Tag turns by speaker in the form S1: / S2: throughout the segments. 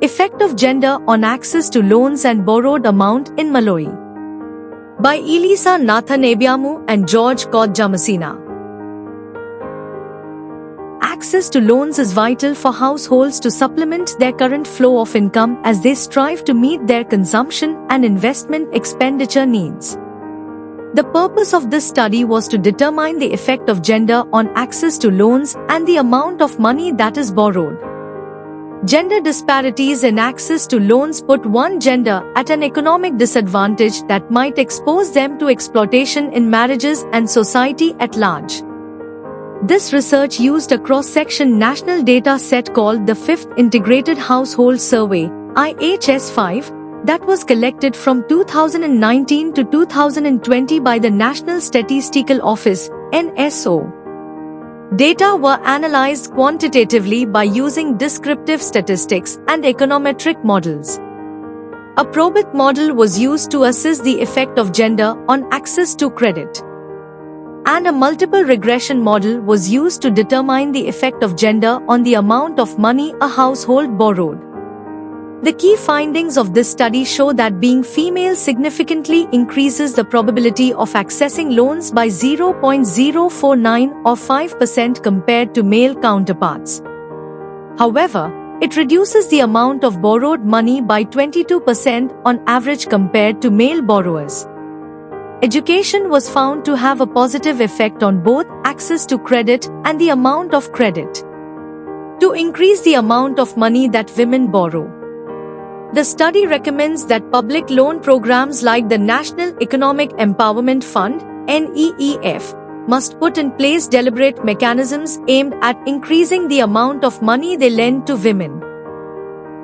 S1: Effect of Gender on Access to Loans and Borrowed Amount in Malawi. By Elisa Nathan-Ebiamu and George Kodjamasina. Access to loans is vital for households to supplement their current flow of income as they strive to meet their consumption and investment expenditure needs. The purpose of this study was to determine the effect of gender on access to loans and the amount of money that is borrowed. Gender disparities in access to loans put one gender at an economic disadvantage that might expose them to exploitation in marriages and society at large. This research used a cross-section national data set called the 5th Integrated Household Survey (IHS5) that was collected from 2019 to 2020 by the National Statistical Office (NSO). Data were analyzed quantitatively by using descriptive statistics and econometric models. A probit model was used to assess the effect of gender on access to credit. And a multiple regression model was used to determine the effect of gender on the amount of money a household borrowed. The key findings of this study show that being female significantly increases the probability of accessing loans by 0.049 or 5% compared to male counterparts. However, it reduces the amount of borrowed money by 22% on average compared to male borrowers. Education was found to have a positive effect on both access to credit and the amount of credit. To increase the amount of money that women borrow. The study recommends that public loan programs like the National Economic Empowerment Fund (NEEF) must put in place deliberate mechanisms aimed at increasing the amount of money they lend to women.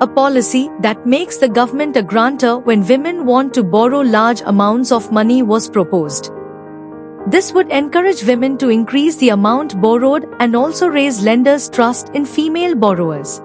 S1: A policy that makes the government a grantor when women want to borrow large amounts of money was proposed. This would encourage women to increase the amount borrowed and also raise lenders' trust in female borrowers.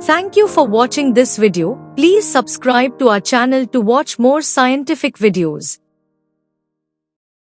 S1: Thank you for watching this video. Please subscribe to our channel to watch more scientific videos.